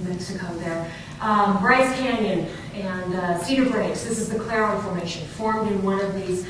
New Mexico there. Bryce Canyon and Cedar Breaks. This is the Claron Formation, formed in one of these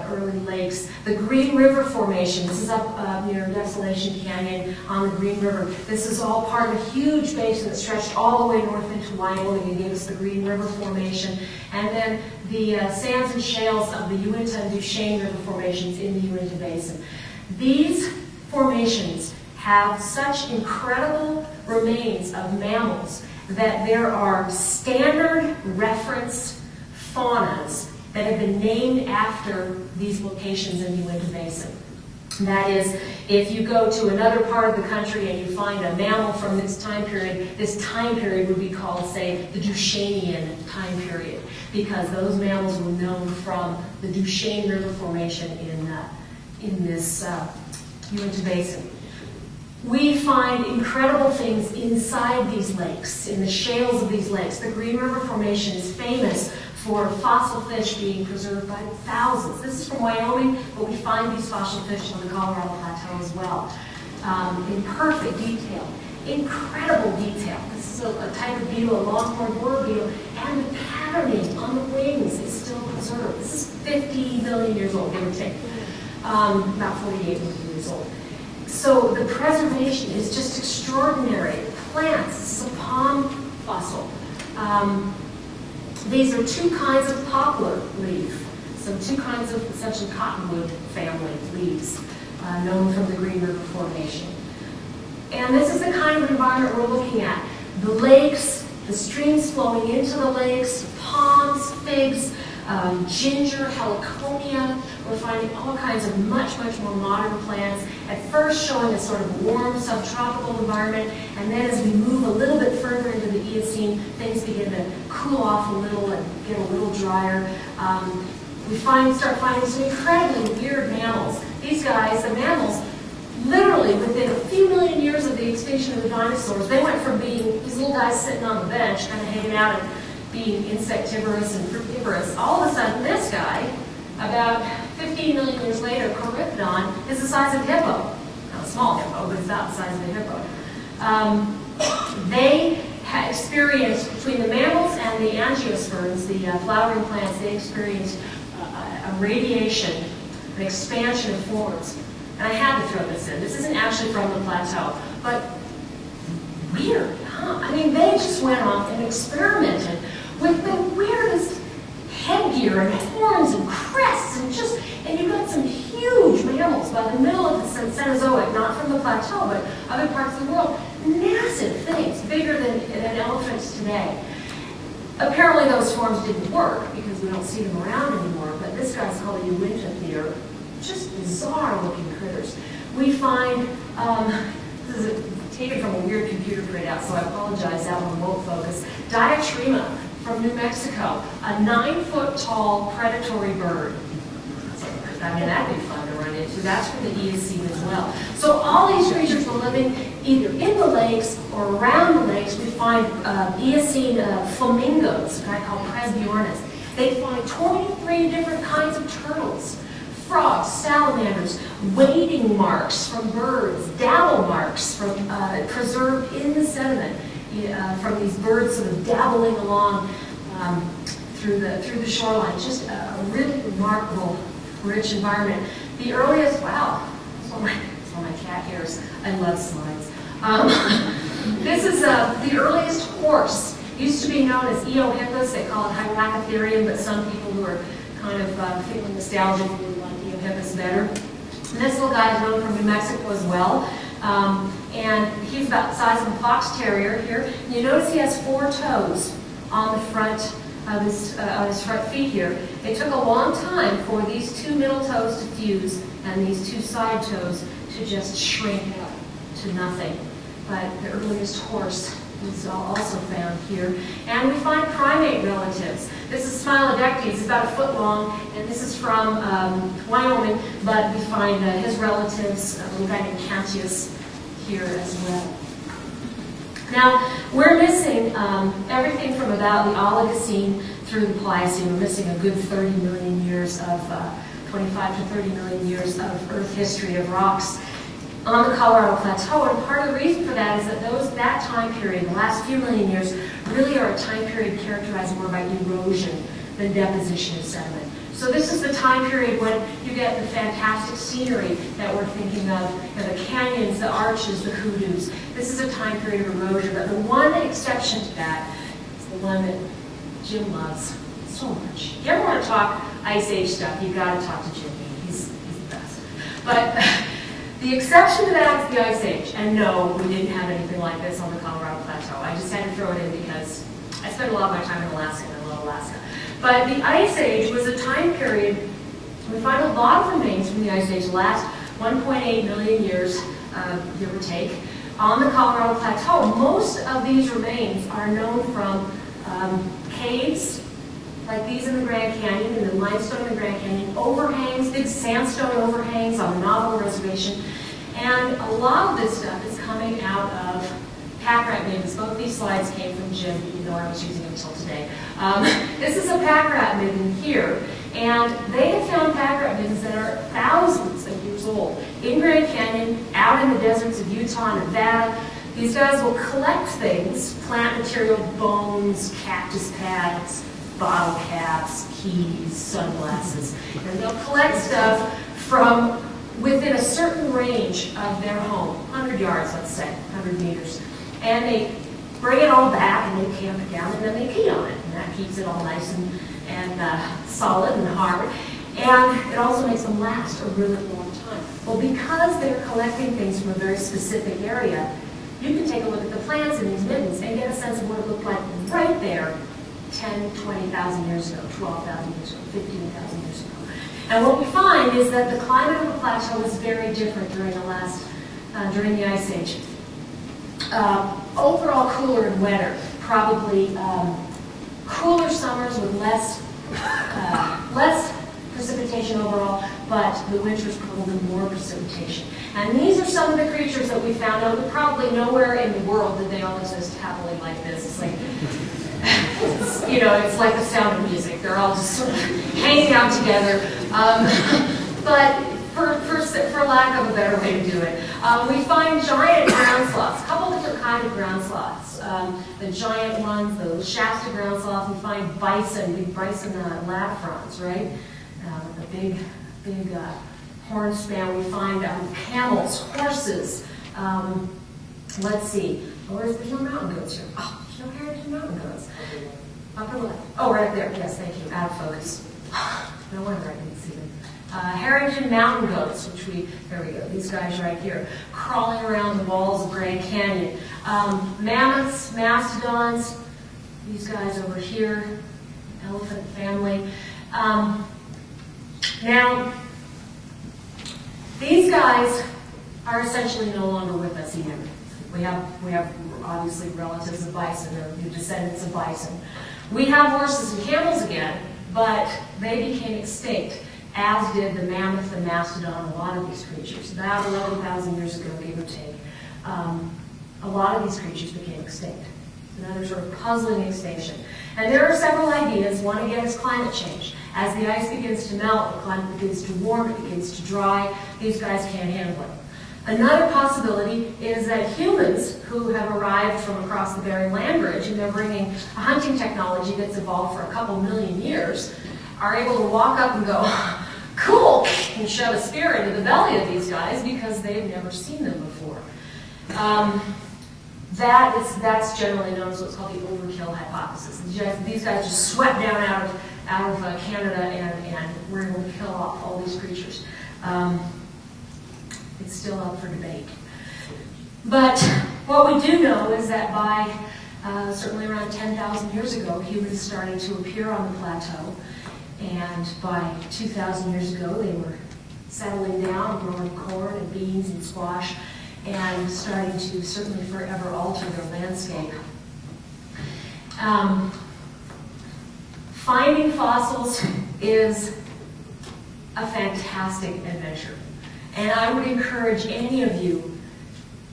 early lakes. The Green River Formation. This is up near Desolation Canyon on the Green River. This is all part of a huge basin that stretched all the way north into Wyoming and gave us the Green River Formation. And then the sands and shales of the Uinta and Duchesne River Formations in the Uinta Basin. These formations have such incredible remains of mammals that there are standard reference faunas that have been named after these locations in the Uinta Basin. That is, if you go to another part of the country and you find a mammal from this time period would be called, say, the Duchesnean time period, because those mammals were known from the Duchesne River Formation in this Uinta Basin. We find incredible things inside these lakes, in the shales of these lakes. The Green River Formation is famous for fossil fish being preserved by thousands. This is from Wyoming, but we find these fossil fish on the Colorado Plateau as well. In perfect detail, incredible detail. This is a type of beetle, a longhorned borer beetle, and the patterning on the wings is still preserved. This is 50 million years old, give or take, about 48 million years old. So the preservation is just extraordinary. Plants, this is a palm fossil. These are two kinds of poplar leaf, so two kinds of essentially cottonwood family leaves, known from the Green River Formation. And this is the kind of environment we're looking at. The lakes, the streams flowing into the lakes, palms, figs, ginger, heliconia. We're finding all kinds of much more modern plants, at first showing a sort of warm subtropical environment, and then as we move a little bit further into the Eocene, things begin to cool off a little and get a little drier. We start finding some incredibly weird mammals. These guys, the mammals, literally within a few million years of the extinction of the dinosaurs, they went from being these little guys sitting on the bench, kind of hanging out and being insectivorous and frugivorous. All of a sudden, this guy, about 15 million years later, Coryphodon, is the size of a hippo. Not a small hippo, but it's about the size of a hippo. They had experienced, between the mammals and the angiosperms, the flowering plants, they experienced a radiation, an expansion of forms. And I had to throw this in. This isn't actually from the plateau, but weird, huh? I mean, they just went off and experimented with the weirdest headgear and horns and crests and you've got some huge mammals by the middle of the Cenozoic, not from the plateau, but other parts of the world. Massive things, bigger than elephants today. Apparently those forms didn't work because we don't see them around anymore, but this guy's called a Uinta here. Just bizarre looking critters. We find, this is taken from a weird computer printout, so I apologize, that one won't focus. Diatrema from New Mexico, a 9-foot tall predatory bird. I mean, that'd be fun to run into. That's from the Eocene as well. So all these creatures were living either in the lakes or around the lakes. We find Eocene flamingos, a guy called Presbyornis. They find 23 different kinds of turtles, frogs, salamanders, wading marks from birds, dabble marks from preserved in the sediment from these birds sort of dabbling along through the shoreline. Just a really remarkable, rich environment. The earliest, wow, that's one of my cat hairs. I love slides. This is the earliest horse. Used to be known as Eohippus. They call it Hyracotherium, but some people who are kind of feeling nostalgic really like Eohippus better. And this little guy is known from New Mexico as well. And he's about the size of a fox terrier here. And you notice he has 4 toes on the front of his front feet here. It took a long time for these 2 middle toes to fuse and these 2 side toes to just shrink up to nothing. But the earliest horse is also found here. And we find primate relatives. This is Smilodectes. It's about 1 foot long, and this is from Wyoming, but we find his relatives, a guy named Cantius, here as well. Now, we're missing everything from about the Oligocene through the Pliocene. We're missing a good 30 million years of, 25 to 30 million years of Earth history of rocks. on the Colorado Plateau, and part of the reason for that is that that time period, the last few million years, really are a time period characterized more by erosion than deposition of sediment. So this is the time period when you get the fantastic scenery that we're thinking of, you know, the canyons, the arches, the hoodoos. This is a time period of erosion, but the one exception to that is the one that Jim loves so much. If you ever want to talk Ice Age stuff, you've got to talk to Jim. He's the best. But the exception to that is the Ice Age. And no, we didn't have anything like this on the Colorado Plateau. I just had to throw it in because I spent a lot of my time in Alaska, and I love Alaska. But the Ice Age was a time period, we find a lot of remains from the Ice Age, last 1.8 million years, give or take, on the Colorado Plateau. Most of these remains are known from caves, like these in the Grand Canyon, and the limestone in the Grand Canyon, overhangs, big sandstone overhangs on the Navajo Reservation. And a lot of this stuff is coming out of Packrat Middens. Both these slides came from Jim, even though I was using them until today. This is a Packrat Midden here, and they have found Packrat Middens that are thousands of years old in Grand Canyon, out in the deserts of Utah and Nevada. These guys will collect things, plant material, bones, cactus pads, bottle caps, keys, sunglasses, and they'll collect stuff from within a certain range of their home, 100 yards, let's say, 100 meters. And they bring it all back and they camp it down and then they pee on it. And that keeps it all nice and solid and hard. And it also makes them last a really long time. Well, because they're collecting things from a very specific area, you can take a look at the plants in these middens and get a sense of what it looked like right there 10, 20,000 years ago, 12,000 years ago, 15,000 years ago. And what we find is that the climate of the plateau was very different during the Ice Age. Overall cooler and wetter, probably cooler summers with less precipitation overall, but the winters probably more precipitation. And these are some of the creatures that we found out that probably nowhere in the world did they all exist happily like this. It's like, it's like the sound of music. They're all just sort of hanging out together. But for lack of a better way to do it, we find giant ground sloths, a couple different kinds of ground sloths. The giant ones, the Shasta ground sloth, we find bison, big bison latifrons, right? The big horn span. We find camels, horses. Let's see. There's no mountain goats here. Oh, there's no heritage mountain goats. Upper left. Oh, right there. Yes, thank you. Out of focus. No wonder I didn't see them. Harrington mountain goats, there we go, these guys right here, crawling around the walls of Grand Canyon. Mammoths, mastodons, these guys over here, elephant family. Now, these guys are essentially no longer with us either. We have obviously relatives of bison, or descendants of bison. We have horses and camels again, but they became extinct, as did the mammoth, the mastodon, a lot of these creatures. About 11,000 years ago, give or take, a lot of these creatures became extinct. Another sort of puzzling extinction. And there are several ideas. One, again, is climate change. As the ice begins to melt, the climate begins to warm, it begins to dry, these guys can't handle it. Another possibility is that humans who have arrived from across the Bering Land Bridge, and they're bringing a hunting technology that's evolved for a couple million years, are able to walk up and go, cool, and shove a spear into the belly of these guys because they've never seen them before. That's generally known as what's called the overkill hypothesis. These guys just swept down out of Canada and were able to kill off all these creatures. It's still up for debate. But what we do know is that by certainly around 10,000 years ago, humans started to appear on the plateau. And by 2,000 years ago, they were settling down, growing corn and beans and squash, and starting to certainly forever alter their landscape. Finding fossils is a fantastic adventure. And I would encourage any of you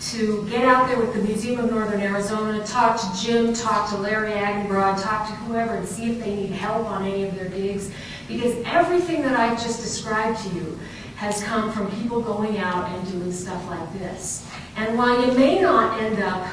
to get out there with the Museum of Northern Arizona, talk to Jim, talk to Larry Agenbrod, talk to whoever, and see if they need help on any of their digs. Because everything that I've just described to you has come from people going out and doing stuff like this. And while you may not end up